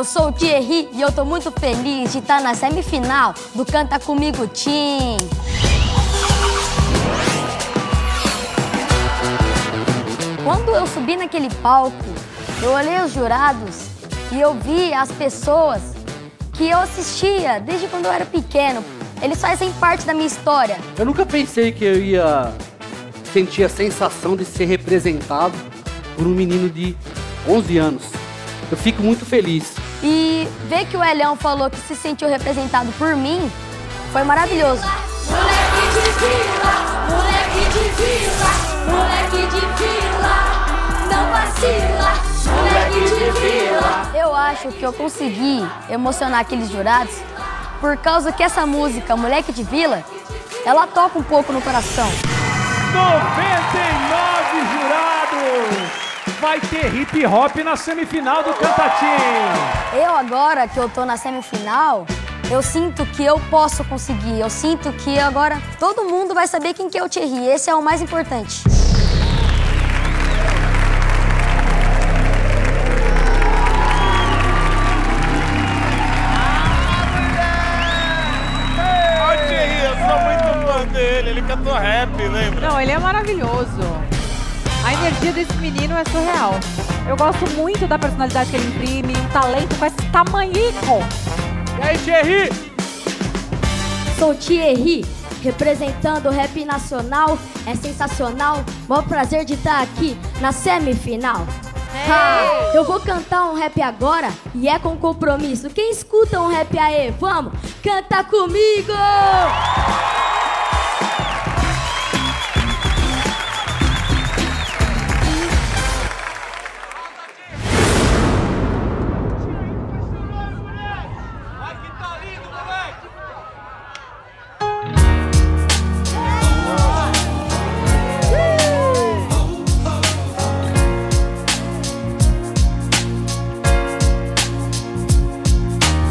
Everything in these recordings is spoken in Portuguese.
eu sou o Thierry e eu tô muito feliz de estar na semifinal do Canta Comigo Tim. Quando eu subi naquele palco, eu olhei os jurados e eu vi as pessoas que eu assistia desde quando eu era pequeno. Eles fazem parte da minha história. Eu nunca pensei que eu ia sentir a sensação de ser representado por um menino de 11 anos. Eu fico muito feliz. E ver que o Elião falou que se sentiu representado por mim foi maravilhoso. Moleque de vila, moleque de vila, moleque de vila, não vacila, moleque de vila. Eu acho que eu consegui emocionar aqueles jurados por causa que essa música, Moleque de Vila, ela toca um pouco no coração. 99 jurados! Vai ter hip hop na semifinal do Canta Tim. Eu agora que eu tô na semifinal, eu sinto que eu posso conseguir. Eu sinto que agora todo mundo vai saber quem que é o Thierry. Esse é o mais importante. Eu sou muito fã dele, ele cantou rap, lembra? Não, ele é maravilhoso. A energia desse menino é surreal. Eu gosto muito da personalidade que ele imprime, um talento com esse tamanhico. E aí, Thierry? Sou Thierry, representando o rap nacional. É sensacional, maior prazer de estar aqui na semifinal. Eu vou cantar um rap agora e é com compromisso. Quem escuta um rap aí, vamos, canta comigo!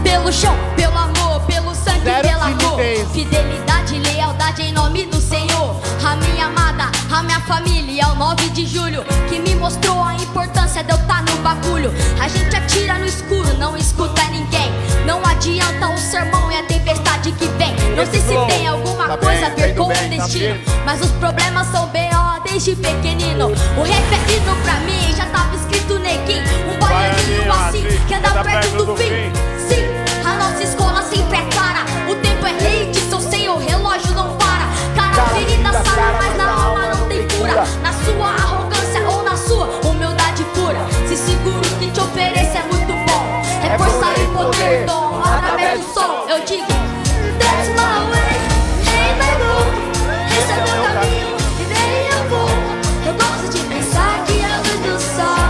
Pelo chão, pelo amor, pelo sangue, pela cor. Fidelidade e lealdade em nome do Senhor. A minha amada, a minha família, é o 9 de julho que me mostrou a importância de eu estar no bagulho. A gente atira no escuro, não escuta ninguém. Não adianta o sermão e a tempestade que vem. Não sei se tem alguma coisa a ver com o destino, mas os problemas são B.O. desde pequenino. O rap é hino pra mim, já tava escrito neguinho. Um baianinho assim, que anda perto do fim. Sim, a nossa escola sempre é clara. O tempo é rei, diz o Senhor, o relógio não para. Cara ferida sara, mas na alma não tem cura. Na sua arrogância ou na sua humildade pura. Se seguro o que te ofereço é muito bom. É força e poder, dom, através do som. Eu digo, that's my way, hey my God. Esse é meu caminho, e nele eu vou. Eu gosto de pensar que a luz do sol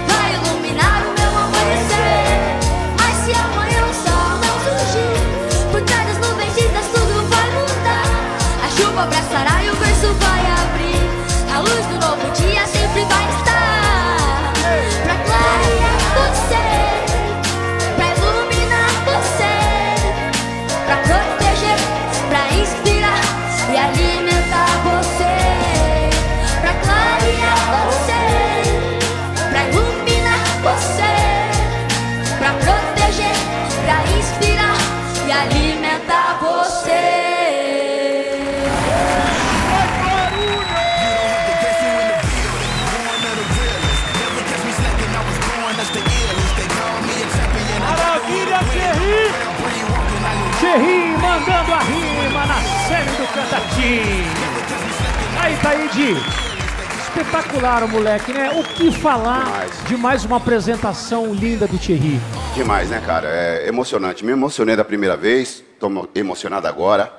vai iluminar o meu amanhecer. Mas se amanhã o sol não surgir, por trás das nuvens cinzas tudo vai mudar. A chuva abraçará e o berço vai abrir. A luz do novo dia sempre vai estar pra clarear você, pra iluminar você, pra proteger, pra inspirar e alimentar você, pra clarear você, pra iluminar você, pra proteger, pra inspirar e alimentar você. Maravilha, Thierry! Thierry mandando a rima na série do Canta Tim. Aí, Taíde. Espetacular o moleque, né? O que falar de mais uma apresentação linda do Thierry? Demais, né, cara? É emocionante. Me emocionei da primeira vez, tô emocionado agora,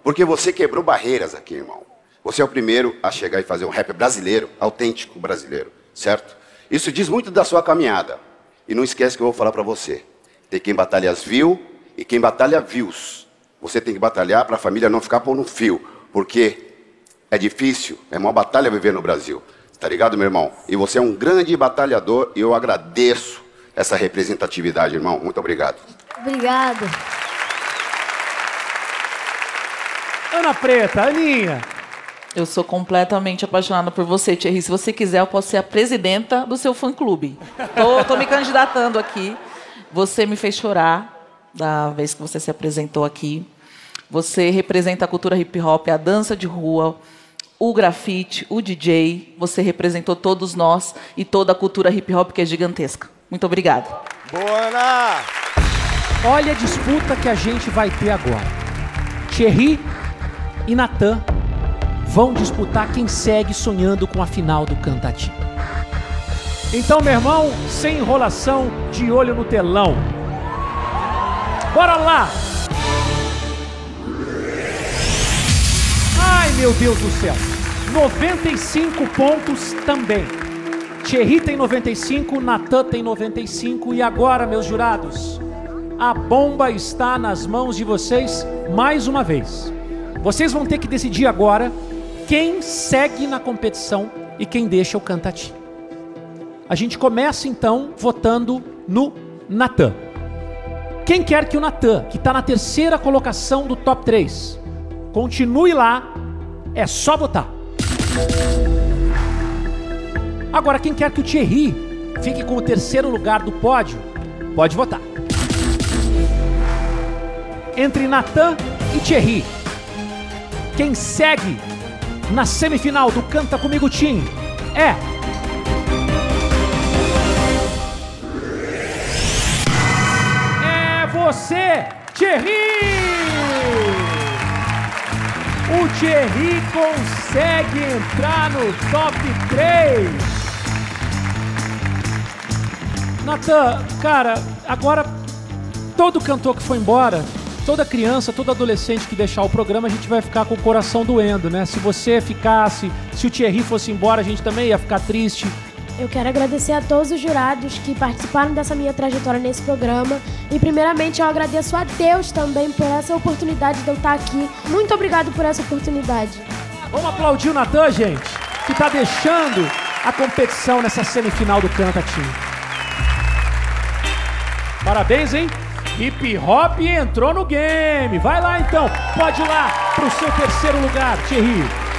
porque você quebrou barreiras aqui, irmão. Você é o primeiro a chegar e fazer um rap brasileiro, autêntico brasileiro, certo? Isso diz muito da sua caminhada. E não esquece que eu vou falar pra você. Tem quem batalha as views e quem batalha views. Você tem que batalhar pra família não ficar por um fio, porque é difícil, é uma batalha viver no Brasil. Tá ligado, meu irmão? E você é um grande batalhador e eu agradeço essa representatividade, irmão. Muito obrigado. Obrigado. Ana Preta, Aninha. Eu sou completamente apaixonada por você, Thierry. Se você quiser, eu posso ser a presidenta do seu fã-clube. Tô me candidatando aqui. Você me fez chorar da vez que você se apresentou aqui. Você representa a cultura hip hop, a dança de rua, o grafite, o DJ. Você representou todos nós e toda a cultura hip hop que é gigantesca. Muito obrigada. Boa, Ana! Olha a disputa que a gente vai ter agora. Thierry e Natan vão disputar quem segue sonhando com a final do Cantati. Então, meu irmão, sem enrolação, de olho no telão. Bora lá! Ai, meu Deus do céu. 95 pontos também. Thierry tem 95, Natan tem 95. E agora, meus jurados, a bomba está nas mãos de vocês mais uma vez. Vocês vão ter que decidir agora quem segue na competição e quem deixa o Cantati. A gente começa então votando no Natan. Quem quer que o Natan, que está na terceira colocação do top 3, continue lá, é só votar. Agora, quem quer que o Thierry fique com o terceiro lugar do pódio, pode votar. Entre Natan e Thierry, quem segue na semifinal do Canta Comigo Team é... você, Thierry! O Thierry consegue entrar no top 3. Natan, cara, agora todo cantor que foi embora, toda criança, todo adolescente que deixar o programa, a gente vai ficar com o coração doendo, né? Se você ficasse, se o Thierry fosse embora, a gente também ia ficar triste. Eu quero agradecer a todos os jurados que participaram dessa minha trajetória nesse programa. E primeiramente eu agradeço a Deus também por essa oportunidade de eu estar aqui. Muito obrigado por essa oportunidade. Vamos aplaudir o Natan, gente, que está deixando a competição nessa semifinal do Canta Team. Parabéns, hein? Hip Hop entrou no game. Vai lá então, pode ir lá pro seu terceiro lugar, Thierry.